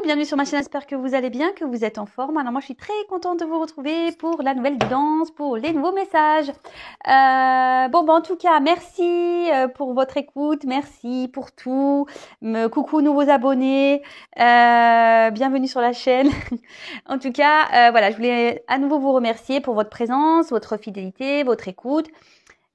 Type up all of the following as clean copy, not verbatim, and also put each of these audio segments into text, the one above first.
bienvenue sur ma chaîne, j'espère que vous allez bien, que vous êtes en forme. Alors moi je suis très contente de vous retrouver pour la nouvelle guidance, pour les nouveaux messages. En tout cas, merci pour votre écoute, merci pour tout. Coucou nouveaux abonnés, bienvenue sur la chaîne. En tout cas, voilà, je voulais à nouveau vous remercier pour votre présence, votre fidélité, votre écoute.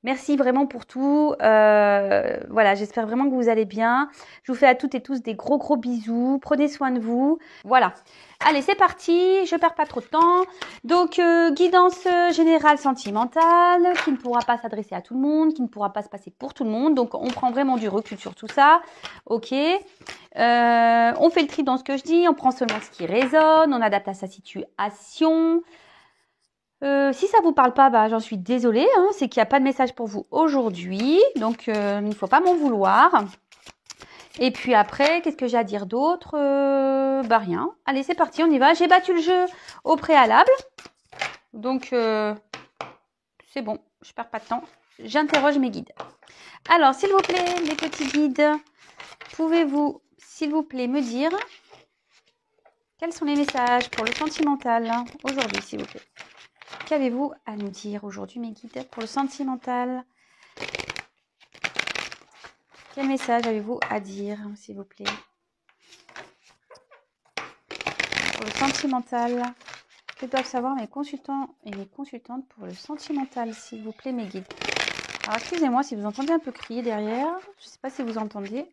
Merci vraiment pour tout. Voilà, j'espère vraiment que vous allez bien. Je vous fais à toutes et tous des gros bisous. Prenez soin de vous. Voilà. Allez, c'est parti. Je perds pas trop de temps. Donc, guidance générale sentimentale qui ne pourra pas s'adresser à tout le monde, qui ne pourra pas se passer pour tout le monde. Donc, on prend vraiment du recul sur tout ça. Ok. On fait le tri dans ce que je dis. On prend seulement ce qui résonne. On adapte à sa situation. Si ça vous parle pas, j'en suis désolée, hein, c'est qu'il n'y a pas de message pour vous aujourd'hui, donc il ne faut pas m'en vouloir. Et puis après, qu'est-ce que j'ai à dire d'autre? Rien. Allez, c'est parti, on y va. J'ai battu le jeu au préalable, donc c'est bon, je perds pas de temps. J'interroge mes guides. Alors, s'il vous plaît, les petits guides, pouvez-vous, s'il vous plaît, me dire quels sont les messages pour le sentimental aujourd'hui, s'il vous plaît? Qu'avez-vous à nous dire aujourd'hui, mes guides, pour le sentimental? Quel message avez-vous à dire, s'il vous plaît? Pour le sentimental, que doivent savoir mes consultants et mes consultantes pour le sentimental, s'il vous plaît, mes guides? Alors, excusez-moi si vous entendez un peu crier derrière. Je ne sais pas si vous entendez.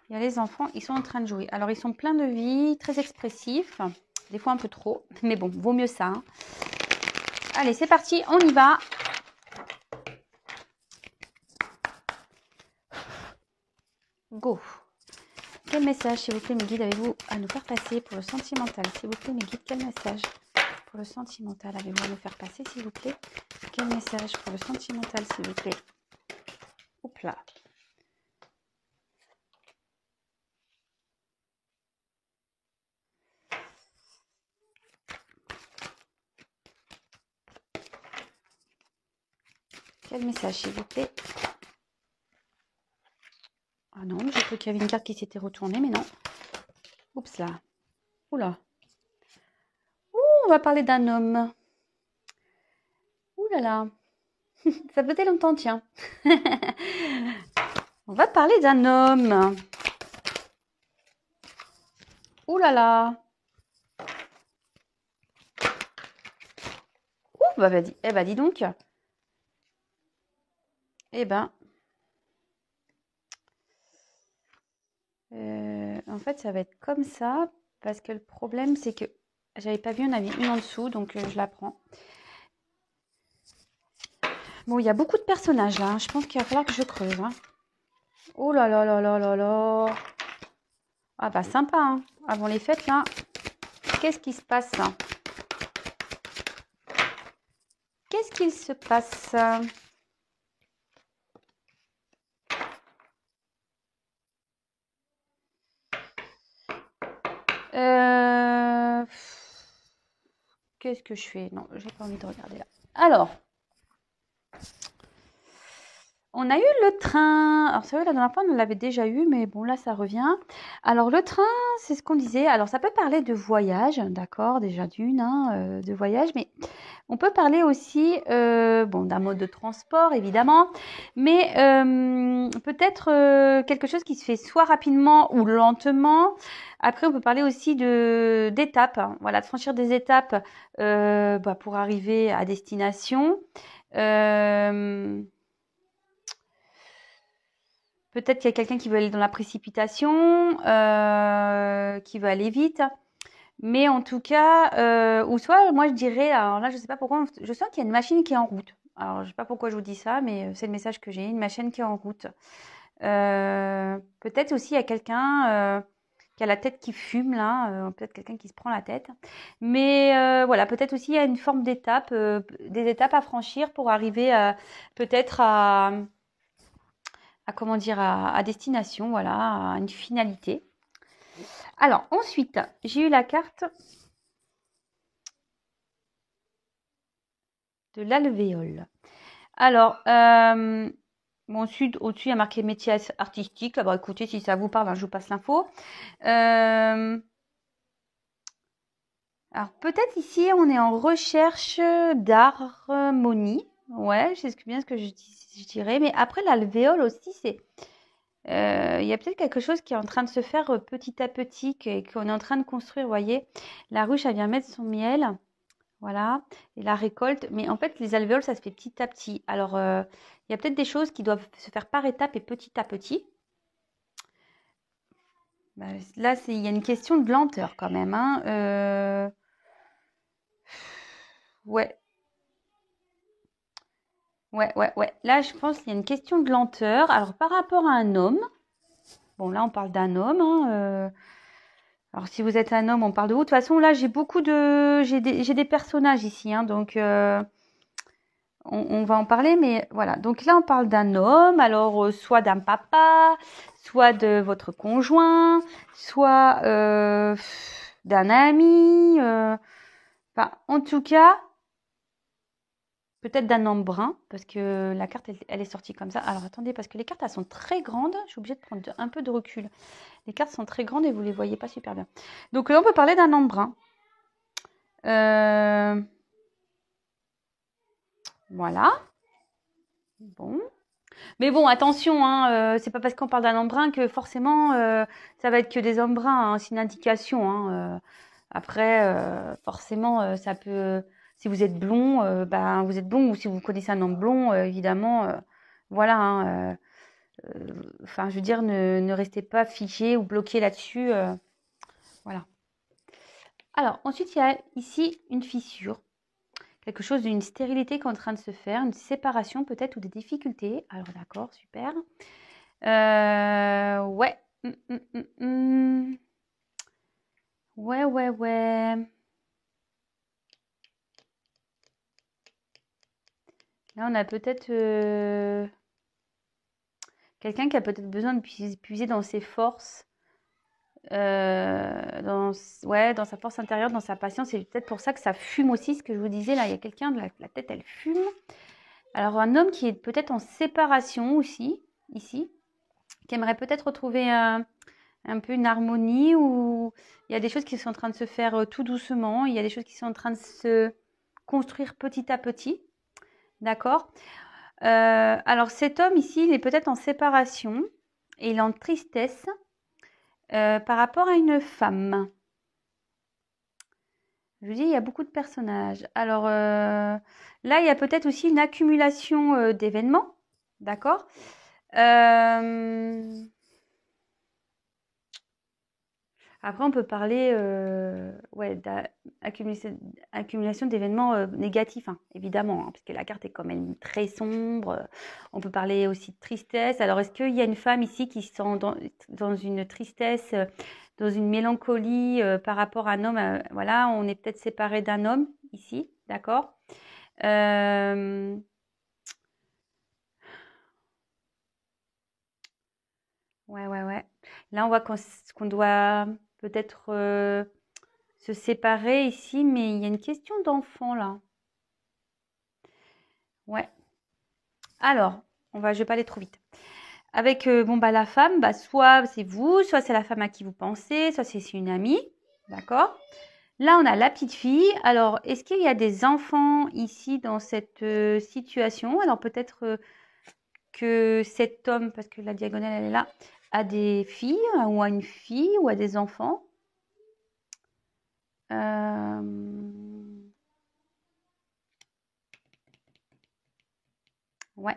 Il y a les enfants, ils sont en train de jouer. Alors, ils sont pleins de vie, très expressifs. Des fois un peu trop. Mais bon, vaut mieux ça, hein. Allez, c'est parti, on y va. Go. Quel message, s'il vous plaît, mes guides, avez-vous à nous faire passer pour le sentimental? S'il vous plaît, mes guides, quel message pour le sentimental avez-vous à nous faire passer, s'il vous plaît? Quel message pour le sentimental, s'il vous plaît? Hop là. Quel message, s'il vous plaît? Ah non, j'ai cru qu'il y avait une carte qui s'était retournée, mais non. Oups là. Oula. Ouh, on va parler d'un homme. Ouh là là. Ça faisait longtemps, tiens. On va parler d'un homme. Ouh là là. Ouh, dis donc. En fait, ça va être comme ça, parce que le problème, c'est que j'avais pas vu, on avait une en dessous, donc je la prends. Bon, il y a beaucoup de personnages là, hein. Je pense qu'il va falloir que je creuse, hein. Oh là là là là là là. Ah sympa, hein. Avant les fêtes, là. Qu'est-ce qui se passe, là? Qu'est-ce qu'il se passe? Qu'est-ce que je fais? Non, j'ai pas envie de regarder là. Alors, on a eu le train. Alors, c'est vrai, la dernière fois, on l'avait déjà eu, mais bon, là, ça revient. Alors, le train, c'est ce qu'on disait. Alors, ça peut parler de voyage, d'accord, déjà d'une, hein, de voyage, mais on peut parler aussi, d'un mode de transport, évidemment, mais peut-être quelque chose qui se fait soit rapidement ou lentement. Après, on peut parler aussi d'étapes, hein, voilà, de franchir des étapes pour arriver à destination. Peut-être qu'il y a quelqu'un qui veut aller dans la précipitation, qui veut aller vite. Mais en tout cas, ou soit, moi je dirais, alors là je sais pas pourquoi, je sens qu'il y a une machine qui est en route. Alors je sais pas pourquoi je vous dis ça, mais c'est le message que j'ai, une machine qui est en route. Peut-être aussi il y a quelqu'un qui a la tête qui fume là, peut-être quelqu'un qui se prend la tête. Mais voilà, peut-être aussi il y a une forme d'étape, des étapes à franchir pour arriver peut-être à destination, voilà, à une finalité. Alors ensuite, j'ai eu la carte de l'alvéole. Alors, au-dessus, il y a marqué métier artistique. Alors, écoutez, si ça vous parle, hein, je vous passe l'info. Alors peut-être ici on est en recherche d'harmonie. Ouais, c'est bien ce que je dirais. Mais après l'alvéole aussi, c'est il y a peut-être quelque chose qui est en train de se faire petit à petit, qu'on est en train de construire. Vous voyez, la ruche, elle vient mettre son miel, voilà, et la récolte. Mais en fait, les alvéoles, ça se fait petit à petit. Alors, il y a peut-être des choses qui doivent se faire par étapes et petit à petit. Bah, là, il y a une question de lenteur quand même, hein. Ouais, ouais. Là, je pense qu'il y a une question de lenteur. Alors, par rapport à un homme, bon, là, on parle d'un homme, hein. Alors, si vous êtes un homme, on parle de vous. De toute façon, là, j'ai des personnages ici, hein, donc on va en parler, mais voilà. Donc là, on parle d'un homme, alors soit d'un papa, soit de votre conjoint, soit d'un ami. Enfin, en tout cas, peut-être d'un homme brun, parce que la carte, elle est sortie comme ça. Alors, attendez, parce que les cartes, elles sont très grandes. Je suis obligée de prendre un peu de recul. Les cartes sont très grandes et vous ne les voyez pas super bien. Donc là, on peut parler d'un homme brun. Voilà. Bon. Mais bon, attention, hein, c'est pas parce qu'on parle d'un homme brun que forcément ça va être que des hommes bruns, hein, c'est une indication, hein. Après, forcément, ça peut. Si vous êtes blond, ben vous êtes blond, ou si vous connaissez un homme blond, évidemment, voilà, hein, enfin, je veux dire, ne restez pas figé ou bloqué là-dessus, voilà. Alors, ensuite, il y a ici une fissure. Quelque chose d'une stérilité qui est en train de se faire, une séparation peut-être ou des difficultés. Alors d'accord, super. Ouais. Ouais. Là, on a peut-être quelqu'un qui a peut-être besoin de puiser dans ses forces, dans sa force intérieure, dans sa patience. C'est peut-être pour ça que ça fume aussi, ce que je vous disais. Là, il y a quelqu'un, la tête, elle fume. Alors, un homme qui est peut-être en séparation aussi, ici, qui aimerait peut-être retrouver un peu une harmonie, où il y a des choses qui sont en train de se faire tout doucement, il y a des choses qui sont en train de se construire petit à petit, d'accord. Alors cet homme ici, il est peut-être en séparation et il est en tristesse par rapport à une femme. Je vous dis, il y a beaucoup de personnages. Alors là, il y a peut-être aussi une accumulation d'événements, d'accord. Après, on peut parler ouais, d'accumulation d'événements négatifs, hein, évidemment, hein, parce que la carte est quand même très sombre. On peut parler aussi de tristesse. Alors, est-ce qu'il y a une femme ici qui sont dans une tristesse, dans une mélancolie par rapport à un homme voilà, on est peut-être séparé d'un homme ici, d'accord. Ouais. Là, on voit qu'on doit peut-être se séparer ici, mais il y a une question d'enfant là. Ouais. Alors, je vais pas aller trop vite. Avec bon bah la femme, bah soit c'est vous, soit c'est la femme à qui vous pensez, soit c'est une amie, d'accord. Là, on a la petite fille. Alors, est-ce qu'il y a des enfants ici dans cette situation? Alors peut-être que cet homme, parce que la diagonale elle est là, a des filles ou a une fille ou a des enfants. Ouais.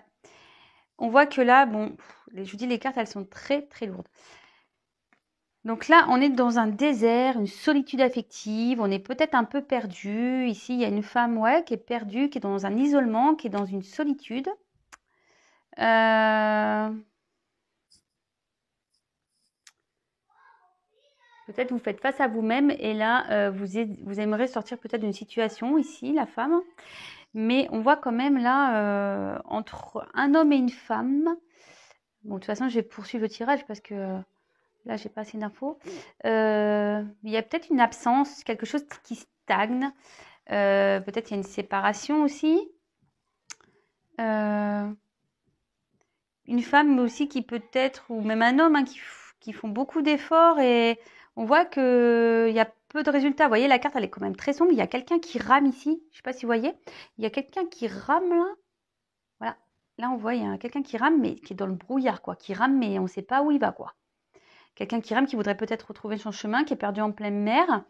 On voit que là, bon, je vous dis, les cartes, elles sont très, très lourdes. Donc là, on est dans un désert, une solitude affective, on est peut-être un peu perdu. Ici, il y a une femme, ouais, qui est perdue, qui est dans un isolement, qui est dans une solitude. Peut-être vous faites face à vous-même et là, vous aimeriez sortir peut-être d'une situation ici, la femme. Mais on voit quand même là, entre un homme et une femme. Bon, de toute façon, je vais poursuivre le tirage parce que là, j'ai pas assez d'infos. Il y a peut-être une absence, quelque chose qui stagne. Peut-être il y a une séparation aussi. Une femme aussi qui peut-être, ou même un homme, hein, qui font beaucoup d'efforts et on voit qu'il y a peu de résultats. Vous voyez, la carte, elle est quand même très sombre. Il y a quelqu'un qui rame ici. Je ne sais pas si vous voyez. Il y a quelqu'un qui rame là. Voilà. Là, on voit, il y a quelqu'un qui rame, mais qui est dans le brouillard, quoi. Qui rame, mais on ne sait pas où il va, quoi. Quelqu'un qui rame, qui voudrait peut-être retrouver son chemin, qui est perdu en pleine mer.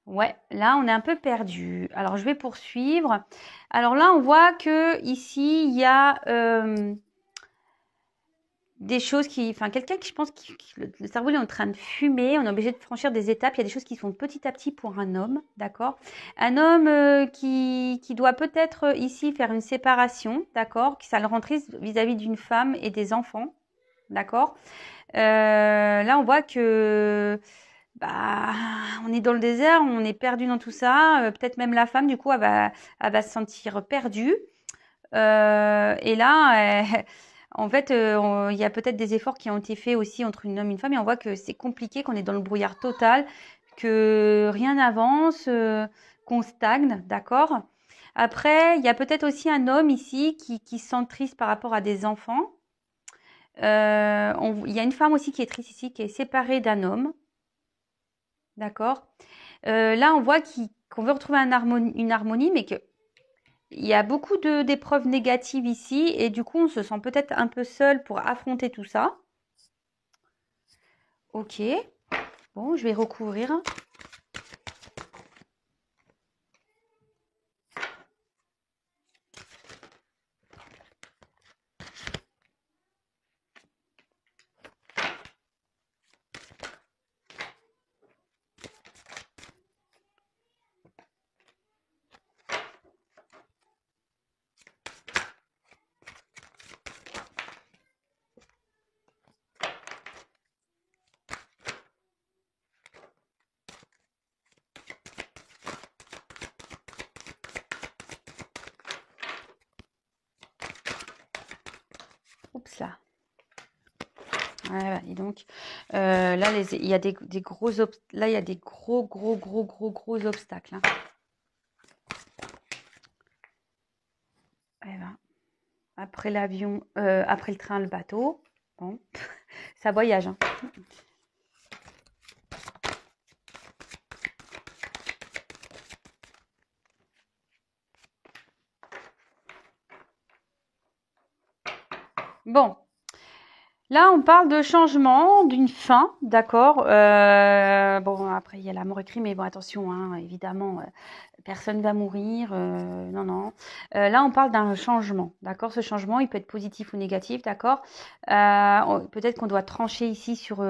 Ouais, là, on est un peu perdu. Alors, je vais poursuivre. Alors là, on voit que ici, il y a des choses qui... Enfin, quelqu'un qui, je pense, le cerveau il est en train de fumer. On est obligé de franchir des étapes. Il y a des choses qui se font petit à petit pour un homme, d'accord? Un homme qui doit peut-être ici faire une séparation, d'accord? Ça le rend triste vis-à-vis d'une femme et des enfants, d'accord? Là, on voit que... Bah, on est dans le désert, on est perdu dans tout ça. Peut-être même la femme, du coup, elle va se sentir perdue. Et là, en fait, il y a peut-être des efforts qui ont été faits aussi entre un homme et une femme. Et on voit que c'est compliqué, qu'on est dans le brouillard total, que rien n'avance, qu'on stagne, d'accord? Après, il y a peut-être aussi un homme ici qui se sent triste par rapport à des enfants. Il y a une femme aussi qui est triste ici, qui est séparée d'un homme. D'accord. Là, on voit qu'on veut retrouver une harmonie, mais qu'il y a beaucoup d'épreuves négatives ici. Et du coup, on se sent peut-être un peu seul pour affronter tout ça. Ok. Bon, je vais recouvrir. Oups là. Voilà, et donc là, il y a des gros là, il y a des gros obstacles. Hein. Eh ben, après l'avion, après le train, le bateau. Bon, ça voyage. Hein. Bon. Là, on parle de changement, d'une fin, d'accord. Bon, après, il y a la mort écrite, mais bon, attention, hein, évidemment, personne va mourir. Non, non. Là, on parle d'un changement, d'accord. Ce changement, il peut être positif ou négatif, d'accord. Peut-être qu'on doit trancher ici sur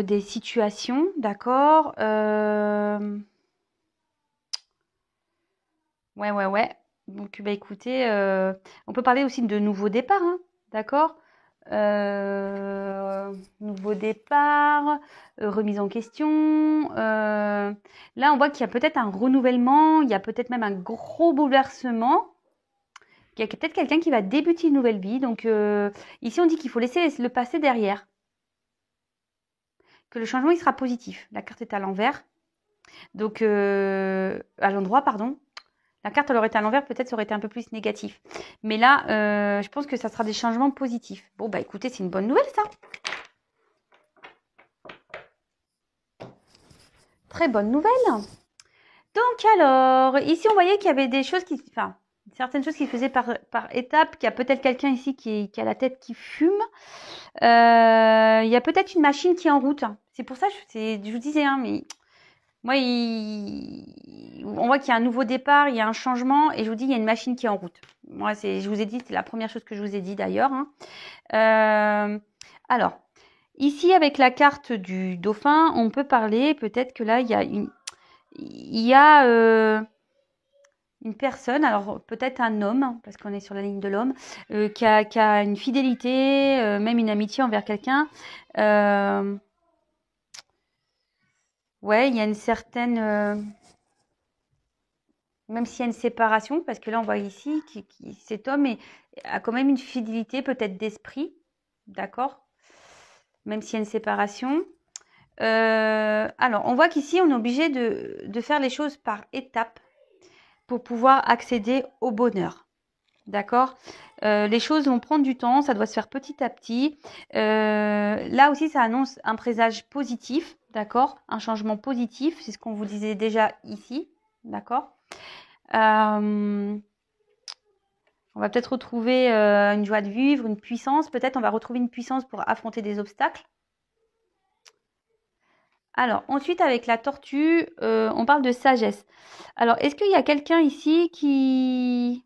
des situations, d'accord. Ouais. Donc, bah, écoutez, on peut parler aussi de nouveaux départs, hein, d'accord. Nouveau départ, remise en question. Là, on voit qu'il y a peut-être un renouvellement, il y a peut-être même un gros bouleversement. Il y a peut-être quelqu'un qui va débuter une nouvelle vie. Donc, ici, on dit qu'il faut laisser le passé derrière. Que le changement, il sera positif. La carte est à l'envers. Donc, à l'endroit, pardon. La carte, elle aurait été à l'envers, peut-être ça aurait été un peu plus négatif. Mais là, je pense que ça sera des changements positifs. Bon, bah écoutez, c'est une bonne nouvelle, ça. Très bonne nouvelle. Donc alors, ici, on voyait qu'il y avait des choses enfin, certaines choses qui se faisaient par étapes, qu'il y a peut-être quelqu'un ici qui a la tête qui fume. Il y a peut-être une machine qui est en route. C'est pour ça, je vous disais, hein, mais... Moi, on voit qu'il y a un nouveau départ, il y a un changement, et je vous dis, il y a une machine qui est en route. Moi, je vous ai dit, c'est la première chose que je vous ai dit d'ailleurs. Hein. Alors, ici, avec la carte du dauphin, on peut parler, peut-être que là, il y a une personne, alors peut-être un homme, parce qu'on est sur la ligne de l'homme, qui a une fidélité, même une amitié envers quelqu'un. Ouais, il y a une certaine... même s'il y a une séparation, parce que là, on voit ici que cet homme a quand même une fidélité peut-être d'esprit, d'accord? Même s'il y a une séparation. Alors, on voit qu'ici, on est obligé de faire les choses par étapes pour pouvoir accéder au bonheur. D'accord? Les choses vont prendre du temps, ça doit se faire petit à petit. Là aussi, ça annonce un présage positif, d'accord? Un changement positif, c'est ce qu'on vous disait déjà ici, d'accord? On va peut-être retrouver une joie de vivre, une puissance. Peut-être on va retrouver une puissance pour affronter des obstacles. Alors, ensuite, avec la tortue, on parle de sagesse. Alors, est-ce qu'il y a quelqu'un ici qui...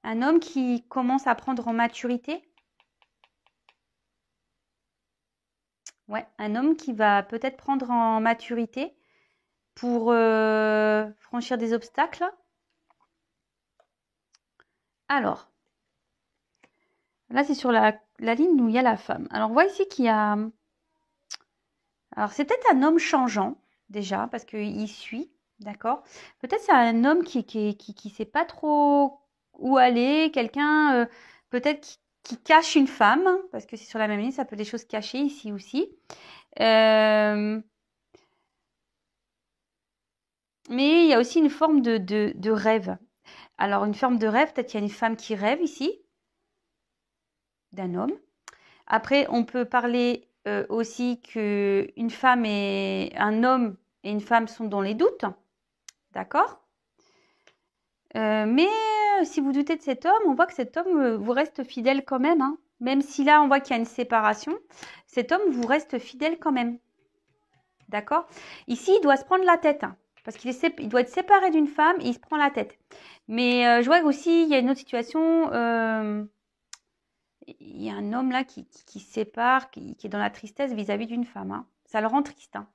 Un homme qui commence à prendre en maturité? Ouais, un homme qui va peut-être prendre en maturité pour franchir des obstacles. Alors, là, c'est sur la ligne où il y a la femme. Alors, on voit ici qu'il y a... Alors, c'est peut-être un homme changeant, déjà, parce qu'il suit, d'accord? Peut-être c'est un homme qui sait pas trop où aller, quelqu'un peut-être qui cache une femme, parce que c'est sur la même ligne, ça peut être des choses cachées ici aussi. Mais il y a aussi une forme de rêve. Alors, une forme de rêve, peut-être qu'il y a une femme qui rêve ici, d'un homme. Après, on peut parler aussi qu'une femme et un homme et une femme sont dans les doutes, d'accord? Mais si vous doutez de cet homme, on voit que cet homme vous reste fidèle quand même, hein. Même si là, on voit qu'il y a une séparation, cet homme vous reste fidèle quand même, d'accord? Ici, il doit se prendre la tête, hein, parce il doit être séparé d'une femme et il se prend la tête. Mais je vois aussi, il y a une autre situation... il y a un homme là qui se sépare, qui est dans la tristesse vis-à-vis d'une femme, hein. Ça le rend triste, hein,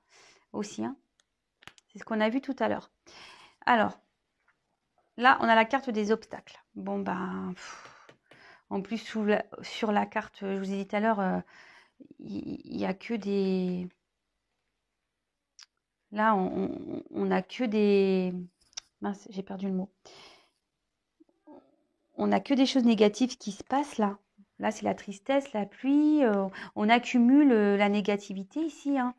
aussi, hein. C'est ce qu'on a vu tout à l'heure. Alors, là, on a la carte des obstacles. Bon, ben, en plus, sur la carte, je vous ai dit tout à l'heure, il n'y a que des... Là, on a que des... Mince, j'ai perdu le mot. On n'a que des choses négatives qui se passent là. Là, c'est la tristesse, la pluie. On accumule la négativité ici, hein.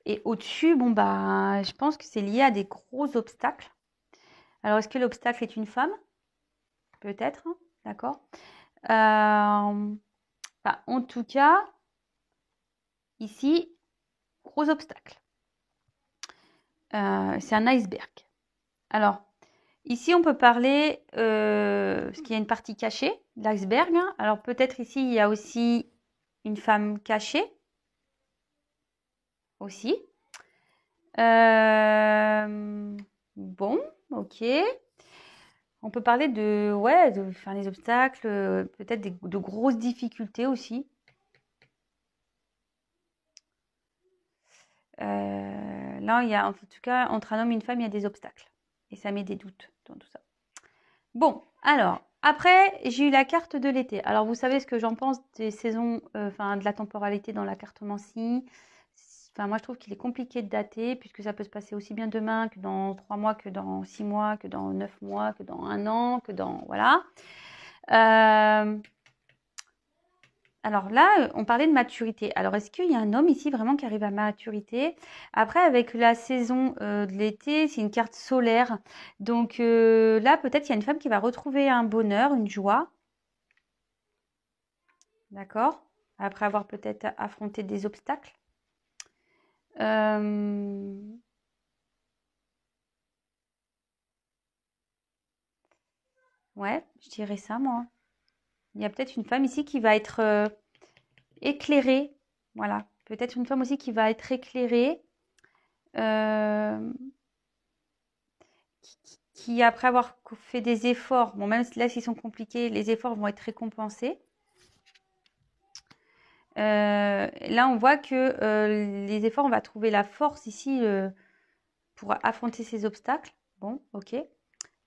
Et au-dessus, bon, bah, je pense que c'est lié à des gros obstacles. Alors, est-ce que l'obstacle est une femme? Peut-être, hein, d'accord. Enfin, en tout cas, ici, gros obstacle. C'est un iceberg. Alors, ici, on peut parler, parce qu'il y a une partie cachée de l'iceberg, hein. Alors, peut-être ici, il y a aussi une femme cachée, aussi. Bon, ok. On peut parler de, ouais, de faire des obstacles, peut-être de grosses difficultés aussi. Là, il y a, en tout cas, entre un homme et une femme, il y a des obstacles. Et ça met des doutes dans tout ça. Bon, alors, après, j'ai eu la carte de l'été. Alors, vous savez ce que j'en pense des saisons, enfin, de la temporalité dans la cartomancie. Enfin, moi, je trouve qu'il est compliqué de dater, puisque ça peut se passer aussi bien demain que dans 3 mois, que dans 6 mois, que dans 9 mois, que dans 1 an, que dans... Voilà. Alors là, on parlait de maturité. Alors, est-ce qu'il y a un homme ici vraiment qui arrive à maturité? Après, avec la saison de l'été, c'est une carte solaire. Donc là, peut-être il y a une femme qui va retrouver un bonheur, une joie. D'accord? Après avoir peut-être affronté des obstacles. Ouais, je dirais ça, moi. Il y a peut-être une femme ici qui va être éclairée. Voilà. Peut-être une femme aussi qui va être éclairée. Qui, après avoir fait des efforts, bon, même là, s'ils sont compliqués, les efforts vont être récompensés. Là, on voit que les efforts, on va trouver la force ici pour affronter ces obstacles. Bon, ok.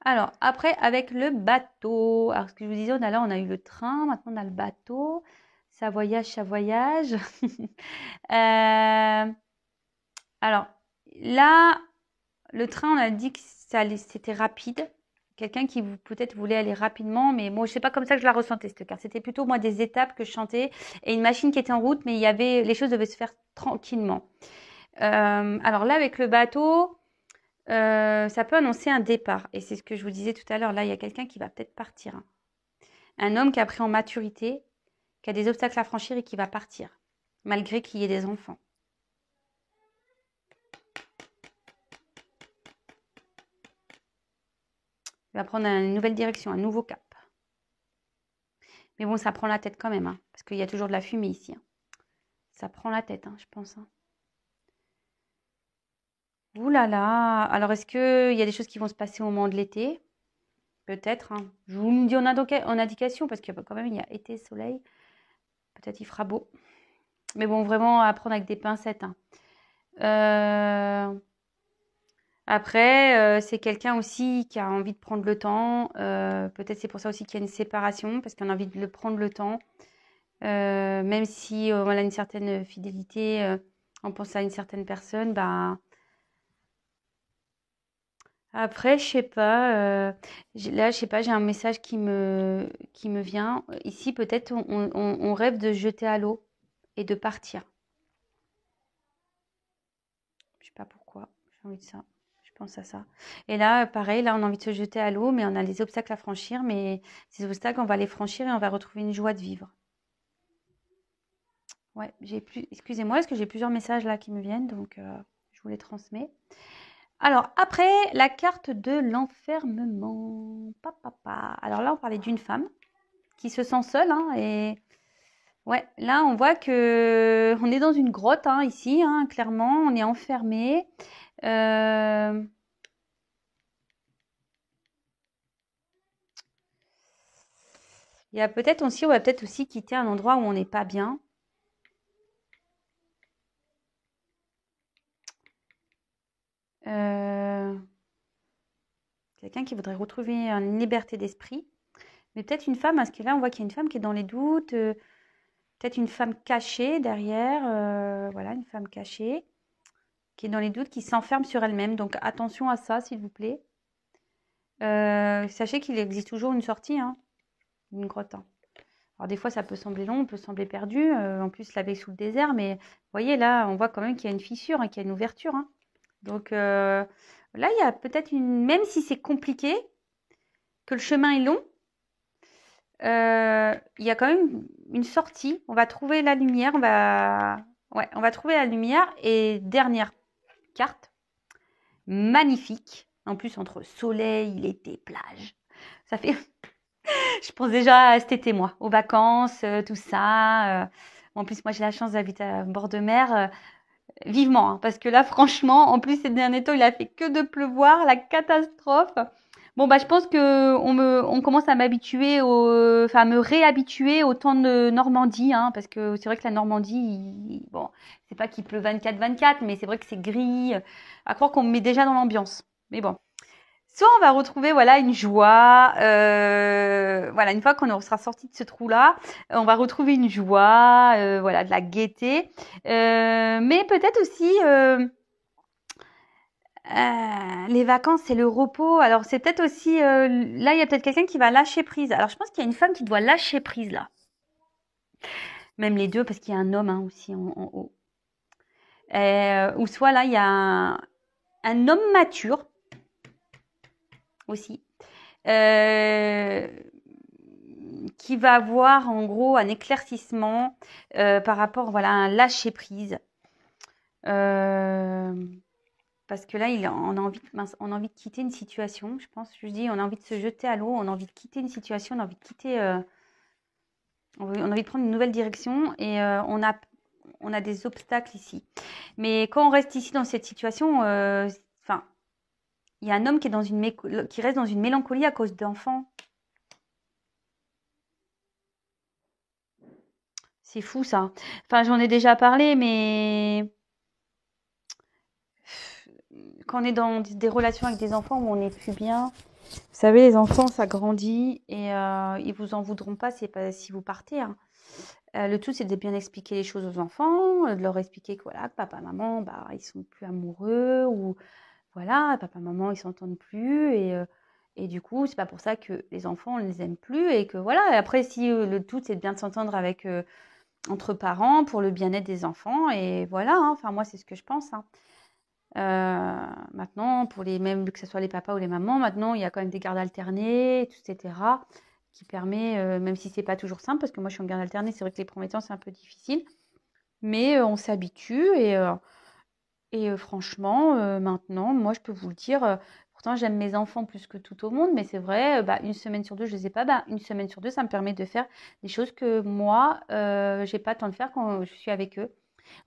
Alors, après, avec le bateau. Alors, ce que je vous disais, on a eu le train, maintenant on a le bateau. Ça voyage, ça voyage. Alors, là, le train, on a dit que c'était rapide. Quelqu'un qui peut-être voulait aller rapidement, mais moi, je sais pas comme ça que je la ressentais, cette carte. C'était plutôt, moi, des étapes que je chantais et une machine qui était en route, mais les choses devaient se faire tranquillement. Alors là, avec le bateau, Ça peut annoncer un départ. Et c'est ce que je vous disais tout à l'heure. Là, il y a quelqu'un qui va peut-être partir, hein. Un homme qui a pris en maturité, qui a des obstacles à franchir et qui va partir, malgré qu'il y ait des enfants. Il va prendre une nouvelle direction, un nouveau cap. Mais bon, ça prend la tête quand même, hein, parce qu'il y a toujours de la fumée ici, hein. Ça prend la tête, hein, je pense, hein. Ouh là là. Alors, est-ce qu'il y a des choses qui vont se passer au moment de l'été? Peut-être, hein. Je vous le dis en indication, parce que quand même, il y a été, soleil. Peut-être il fera beau. Mais bon, vraiment à prendre avec des pincettes, hein. Après, c'est quelqu'un aussi qui a envie de prendre le temps. Peut-être c'est pour ça aussi qu'il y a une séparation, parce qu'on a envie de le prendre le temps. Même si on a une certaine fidélité, on pense à une certaine personne, bah, après, je sais pas. Là, je sais pas, j'ai un message qui me vient. Ici, peut-être on rêve de se jeter à l'eau et de partir. Je sais pas pourquoi. J'ai envie de ça. Je pense à ça. Et là, pareil, là, on a envie de se jeter à l'eau, mais on a des obstacles à franchir. Mais ces obstacles, on va les franchir et on va retrouver une joie de vivre. Ouais, excusez-moi, parce que j'ai plusieurs messages là qui me viennent, donc je vous les transmets. Alors, après, la carte de l'enfermement. Alors là, on parlait d'une femme qui se sent seule, hein, et ouais, là, on voit que on est dans une grotte, hein, ici, hein, clairement, on est enfermé. Il y a peut-être aussi, on va peut-être aussi quitter un endroit où on n'est pas bien. Quelqu'un qui voudrait retrouver une liberté d'esprit. Mais peut-être une femme, parce que là, on voit qu'il y a une femme qui est dans les doutes. Peut-être une femme cachée derrière. Voilà, une femme cachée qui est dans les doutes, qui s'enferme sur elle-même. Donc attention à ça, s'il vous plaît. Sachez qu'il existe toujours une sortie, hein, d'une grotte, hein. Alors des fois, ça peut sembler long, on peut sembler perdu. En plus, la veille sous le désert. Mais vous voyez, là, on voit quand même qu'il y a une fissure, hein, qu'il y a une ouverture, hein. Donc là, il y a peut-être même si c'est compliqué, que le chemin est long, il y a quand même une sortie. On va trouver la lumière. On va trouver la lumière. Et dernière carte, magnifique. En plus, entre soleil, l'été, plage. Ça fait. Je pense déjà à cet été, moi, aux vacances, tout ça. En plus, moi, j'ai la chance d'habiter à bord de mer. Vivement, hein, parce que là, franchement, en plus, ces derniers temps, il a fait que de pleuvoir, la catastrophe. Bon, bah, je pense que on commence à m'habituer enfin, à me réhabituer au temps de Normandie, hein, parce que c'est vrai que la Normandie, bon, c'est pas qu'il pleut 24/24, mais c'est vrai que c'est gris, à croire qu'on me met déjà dans l'ambiance. Mais bon. Soit on va retrouver voilà une joie, voilà une fois qu'on sera sorti de ce trou-là, on va retrouver une joie, voilà de la gaieté, mais peut-être aussi les vacances, c'est le repos. Alors c'est peut-être aussi là il y a peut-être quelqu'un qui va lâcher prise. Alors je pense qu'il y a une femme qui doit lâcher prise là, même les deux parce qu'il y a un homme, hein, aussi en haut. Ou soit là il y a un homme mature aussi. Qui va avoir en gros un éclaircissement par rapport voilà, à un lâcher prise. Parce que là, on a envie de quitter une situation, je pense. Je dis, on a envie de se jeter à l'eau, on a envie de quitter une situation, on a envie de quitter, on a envie de prendre une nouvelle direction et on a des obstacles ici. Mais quand on reste ici dans cette situation, enfin, il y a un homme qui reste dans une mélancolie à cause d'enfants. C'est fou ça. Enfin, j'en ai déjà parlé, mais quand on est dans des relations avec des enfants où on n'est plus bien, vous savez, les enfants, ça grandit et ils vous en voudront pas, si vous partez, hein. Le tout, c'est de bien expliquer les choses aux enfants, de leur expliquer que voilà, que papa, maman, bah, ils sont plus amoureux ou voilà, papa, maman, ils s'entendent plus et du coup, c'est pas pour ça que les enfants, on les aime plus et que voilà. Et après, si le tout, c'est de bien s'entendre avec entre parents pour le bien-être des enfants et voilà, hein. Enfin, moi, c'est ce que je pense, hein. Maintenant, pour même que ce soit les papas ou les mamans, maintenant, il y a quand même des gardes alternées, etc., qui permet, même si c'est pas toujours simple, parce que moi, je suis en garde alternée, c'est vrai que les premiers temps, c'est un peu difficile, mais on s'habitue et franchement, maintenant, moi, je peux vous le dire, pourtant, j'aime mes enfants plus que tout au monde, mais c'est vrai, une semaine sur deux, je les ai pas. Une semaine sur deux, ça me permet de faire des choses que moi, j'ai pas le temps de faire quand je suis avec eux.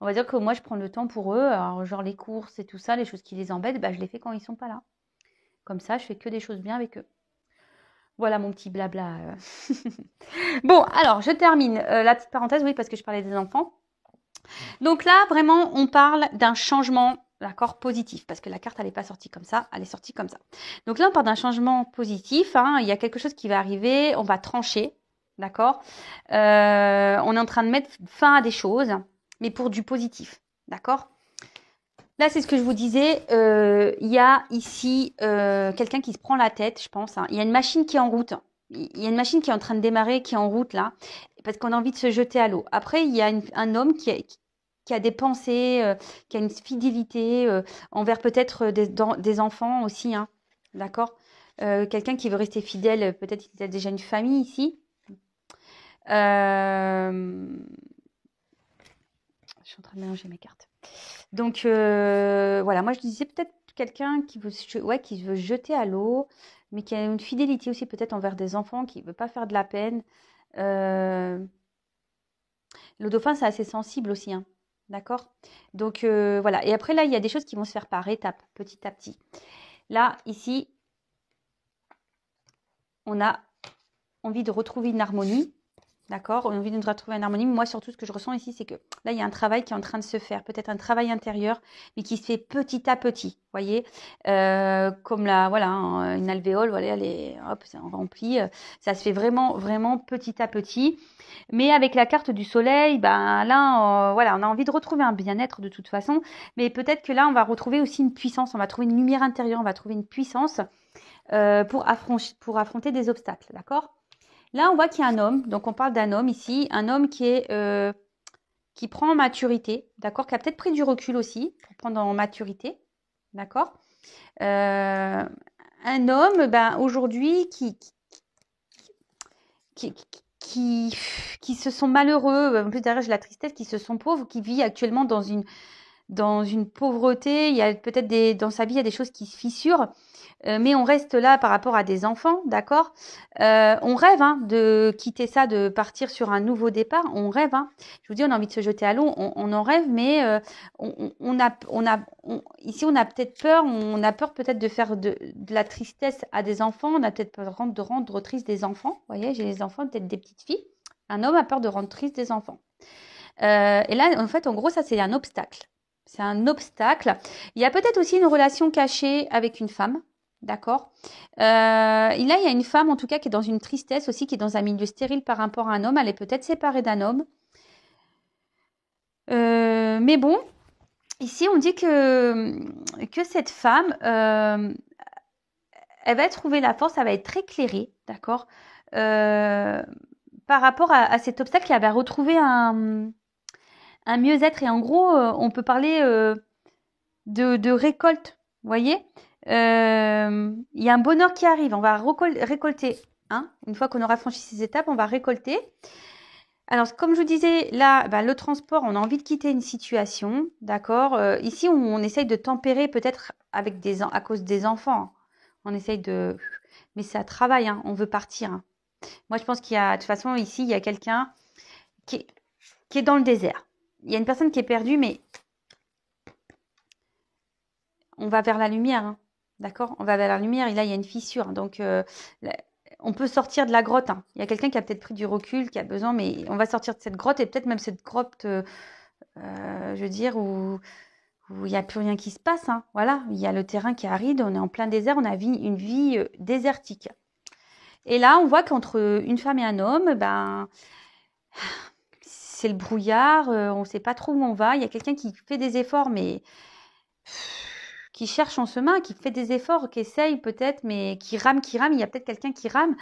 On va dire que moi, je prends le temps pour eux. Alors, genre les courses et tout ça, les choses qui les embêtent, je les fais quand ils sont pas là. Comme ça, je fais que des choses bien avec eux. Voilà mon petit blabla. Bon, alors, je termine la petite parenthèse, oui, parce que je parlais des enfants. Donc là, vraiment, on parle d'un changement, d'accord, positif, parce que la carte, elle n'est pas sortie comme ça, elle est sortie comme ça. Donc là, on parle d'un changement positif, hein, il y a quelque chose qui va arriver, on va trancher, d'accord. On est en train de mettre fin à des choses, mais pour du positif, d'accord. Là, c'est ce que je vous disais, il y a ici quelqu'un qui se prend la tête, je pense, hein. Il y a une machine qui est en route, il y a une machine qui est en train de démarrer, qui est en route là, parce qu'on a envie de se jeter à l'eau. Après, il y a un homme qui a des pensées, qui a une fidélité envers peut-être des enfants aussi, hein, d'accord. Quelqu'un qui veut rester fidèle, peut-être qu'il a déjà une famille ici. Je suis en train de mélanger mes cartes. Donc voilà, moi je disais peut-être quelqu'un qui veut, qui veut jeter à l'eau, mais qui a une fidélité aussi peut-être envers des enfants, qui ne veut pas faire de la peine. Le dauphin, c'est assez sensible aussi, hein. D'accord. Donc voilà. Et après, là, il y a des choses qui vont se faire par étapes, petit à petit. Là, ici, on a envie de retrouver une harmonie. D'accord. On a envie de retrouver une harmonie. Moi, surtout, ce que je ressens ici, c'est que là, il y a un travail qui est en train de se faire. Peut-être un travail intérieur, mais qui se fait petit à petit. Vous voyez, comme là, voilà, une alvéole, voilà, elle est, hop, c'est rempli. Ça se fait vraiment, vraiment petit à petit. Mais avec la carte du soleil, là, voilà, on a envie de retrouver un bien-être de toute façon. Mais peut-être que là, on va retrouver aussi une puissance. On va trouver une lumière intérieure. On va trouver une puissance pour affronter des obstacles. D'accord. Là, on voit qu'il y a un homme. Donc, on parle d'un homme ici. Un homme qui prend en maturité. D'accord. Qui a peut-être pris du recul aussi pour prendre en maturité. D'accord. Un homme, aujourd'hui, qui se sont malheureux, en plus derrière j'ai la tristesse, qui se sont pauvres, qui vit actuellement dans une pauvreté. Il y a peut-être dans sa vie, il y a des choses qui se fissurent, mais on reste là par rapport à des enfants, d'accord. On rêve de quitter ça, de partir sur un nouveau départ. On rêve. Je vous dis, on a envie de se jeter à l'eau. On en rêve, mais ici, on a peut-être peur. On a peur peut-être de faire de la tristesse à des enfants. On a peut-être peur de rendre triste des enfants. Vous voyez, j'ai les enfants, peut-être des petites filles. Un homme a peur de rendre triste des enfants. Et là, en fait, en gros, ça, c'est un obstacle. C'est un obstacle. Il y a peut-être aussi une relation cachée avec une femme. D'accord. Et là, il y a une femme, en tout cas, qui est dans une tristesse aussi, qui est dans un milieu stérile par rapport à un homme. Elle est peut-être séparée d'un homme. Mais bon, ici, on dit que cette femme, elle va trouver la force, elle va être éclairée, d'accord, par rapport à cet obstacle, elle va retrouver un mieux-être. Et en gros, on peut parler de récolte, vous voyez. Il y a un bonheur qui arrive, on va récolter. Une fois qu'on aura franchi ces étapes, on va récolter. Alors, comme je vous disais, là, le transport, on a envie de quitter une situation, d'accord. Ici, on essaye de tempérer peut-être à cause des enfants. On essaye de... Mais ça travaille, on veut partir. Moi, je pense qu'il y a... De toute façon, ici, il y a quelqu'un qui est dans le désert. Il y a une personne qui est perdue, mais on va vers la lumière, d'accord. On va vers la lumière, et là, il y a une fissure. Donc, on peut sortir de la grotte. Il y a quelqu'un qui a peut-être pris du recul, qui a besoin, mais on va sortir de cette grotte, et peut-être même cette grotte, je veux dire, où il n'y a plus rien qui se passe. Voilà, il y a le terrain qui est aride, on est en plein désert, on a une vie désertique. Et là, on voit qu'entre une femme et un homme, c'est le brouillard, on ne sait pas trop où on va. Il y a quelqu'un qui fait des efforts, mais qui cherche en chemin, qui fait des efforts, qui essaye peut-être, mais qui rame. Il y a peut-être quelqu'un qui rame,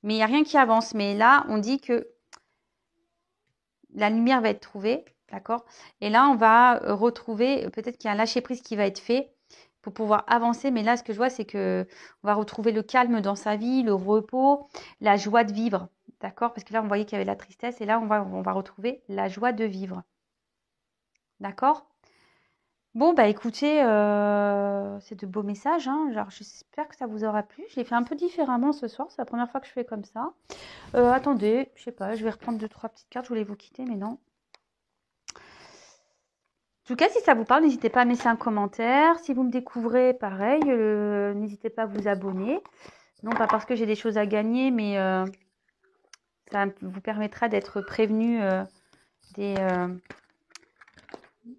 mais il n'y a rien qui avance. Mais là, on dit que la lumière va être trouvée. D'accord? Et là, on va retrouver, peut-être qu'il y a un lâcher-prise qui va être fait pour pouvoir avancer. Mais là, ce que je vois, c'est que on va retrouver le calme dans sa vie, le repos, la joie de vivre. D'accord? Parce que là, on voyait qu'il y avait la tristesse. Et là, on va retrouver la joie de vivre. D'accord? Bon, bah écoutez, c'est de beaux messages, hein. Genre, j'espère que ça vous aura plu. Je l'ai fait un peu différemment ce soir. C'est la première fois que je fais comme ça. Attendez, je sais pas, je vais reprendre 2-3 petites cartes. Je voulais vous quitter, mais non. En tout cas, si ça vous parle, n'hésitez pas à me laisser un commentaire. Si vous me découvrez, pareil, n'hésitez pas à vous abonner. Non pas parce que j'ai des choses à gagner, mais ça vous permettra d'être prévenu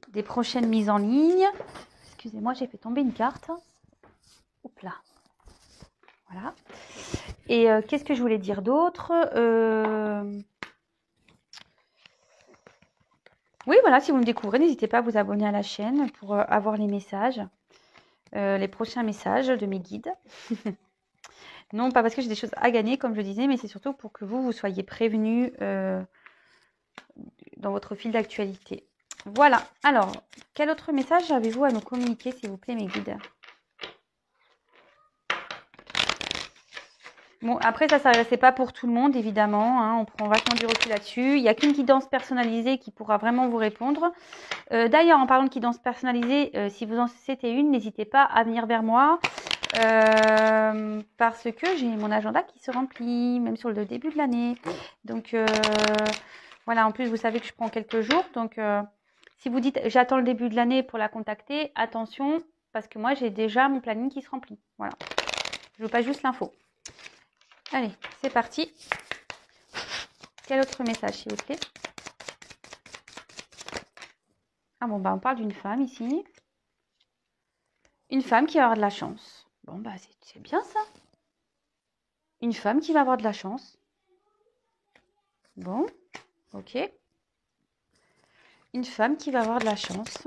des prochaines mises en ligne. Excusez-moi, j'ai fait tomber une carte. Hop là. Voilà. Et qu'est-ce que je voulais dire d'autre? Oui, voilà, si vous me découvrez, n'hésitez pas à vous abonner à la chaîne pour avoir les messages, les prochains messages de mes guides. Non, pas parce que j'ai des choses à gagner, comme je disais, mais c'est surtout pour que vous soyez prévenus dans votre fil d'actualité. Voilà. Alors, quel autre message avez-vous à nous communiquer, s'il vous plaît, mes guides? Bon, après, ça c'est pas pour tout le monde, évidemment. Hein, on prend vachement du recul là-dessus. Il n'y a qu'une guidance personnalisée qui pourra vraiment vous répondre. D'ailleurs, en parlant de guidance personnalisée, si vous en souhaitez une, n'hésitez pas à venir vers moi. Parce que j'ai mon agenda qui se remplit, même sur le début de l'année. Donc, voilà, en plus, vous savez que je prends quelques jours. Donc, si vous dites j'attends le début de l'année pour la contacter, attention, parce que moi, j'ai déjà mon planning qui se remplit. Voilà. Je veux pas juste l'info. Allez, c'est parti. Quel autre message, s'il vous plaît? Ah bon, bah on parle d'une femme ici. Une femme qui va avoir de la chance. Bon, bah c'est bien ça. Une femme qui va avoir de la chance. Bon, ok. Une femme qui va avoir de la chance.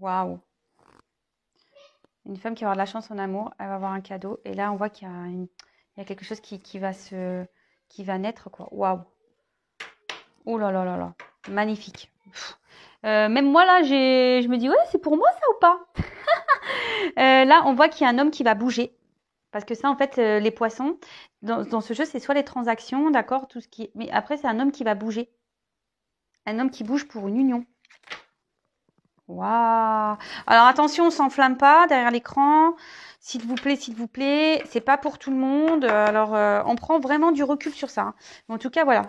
Waouh. Une femme qui va avoir de la chance en amour, elle va avoir un cadeau. Et là, on voit qu'il y a quelque chose qui va naître, quoi. Waouh. Oh là là là là. Magnifique. Même moi, là, je me dis, ouais, c'est pour moi ça ou pas? Là, on voit qu'il y a un homme qui va bouger. Parce que ça, en fait, les poissons, dans ce jeu, c'est soit les transactions, d'accord, tout ce qui est... Mais après, c'est un homme qui va bouger. Un homme qui bouge pour une union. Waouh! Alors attention, on s'enflamme pas derrière l'écran. S'il vous plaît, c'est pas pour tout le monde. Alors, on prend vraiment du recul sur ça. Hein. Mais en tout cas, voilà.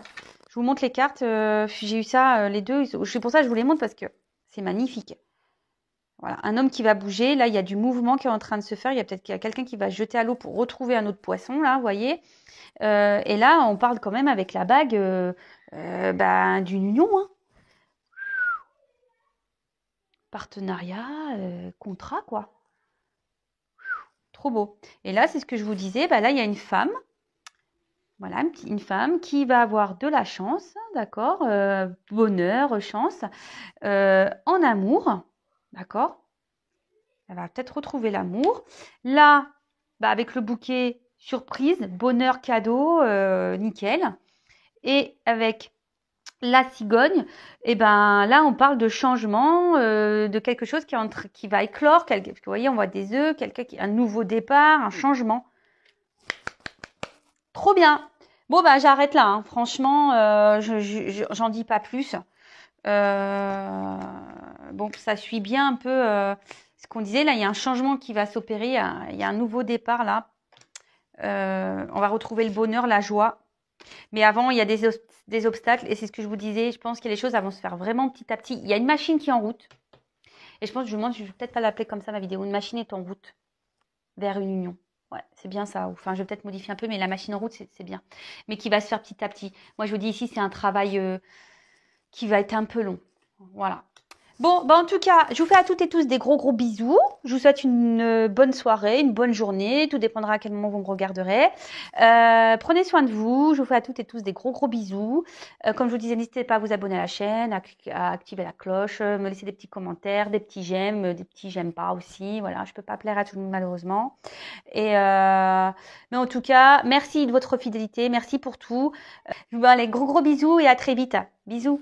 Je vous montre les cartes. J'ai eu ça, les deux. C'est pour ça que je vous les montre parce que c'est magnifique. Voilà, un homme qui va bouger. Là, il y a du mouvement qui est en train de se faire. Il y a peut-être quelqu'un qui va se jeter à l'eau pour retrouver un autre poisson, là, vous voyez. Et là, on parle quand même avec la bague d'une union. Hein. Partenariat, contrat, quoi. Trop beau. Et là, c'est ce que je vous disais. Bah, là, il y a une femme. Voilà, une femme qui va avoir de la chance, d'accord, bonheur, chance, en amour, d'accord. Elle va peut-être retrouver l'amour. Là, bah, avec le bouquet, surprise, bonheur, cadeau, nickel. Et avec la cigogne, et ben là, on parle de changement, de quelque chose qui va éclore. Parce que vous voyez, on voit des œufs, un nouveau départ, un changement. Trop bien. Bon, bah j'arrête là. Hein. Franchement, j'en dis pas plus. Bon, ça suit bien un peu ce qu'on disait. Là, il y a un changement qui va s'opérer. Il y a un nouveau départ là. On va retrouver le bonheur, la joie. Mais avant, il y a des obstacles. Et c'est ce que je vous disais. Je pense que les choses vont se faire vraiment petit à petit. Il y a une machine qui est en route. Et je pense que je vais peut-être pas l'appeler comme ça ma vidéo. Une machine est en route vers une union. Ouais, c'est bien ça. Enfin, je vais peut-être modifier un peu, mais la machine en route, c'est bien. Mais qui va se faire petit à petit. Moi, je vous dis ici, c'est un travail qui va être un peu long. Voilà. Bon, bah en tout cas, je vous fais à toutes et tous des gros bisous. Je vous souhaite une bonne soirée, une bonne journée. Tout dépendra à quel moment vous me regarderez. Prenez soin de vous. Je vous fais à toutes et tous des gros bisous. Comme je vous disais, n'hésitez pas à vous abonner à la chaîne, à activer la cloche, me laisser des petits commentaires, des petits j'aime, des petits j'aime pas aussi. Voilà, je peux pas plaire à tout le monde malheureusement. Et mais en tout cas, merci de votre fidélité, merci pour tout. Allez, gros bisous et à très vite. Bisous.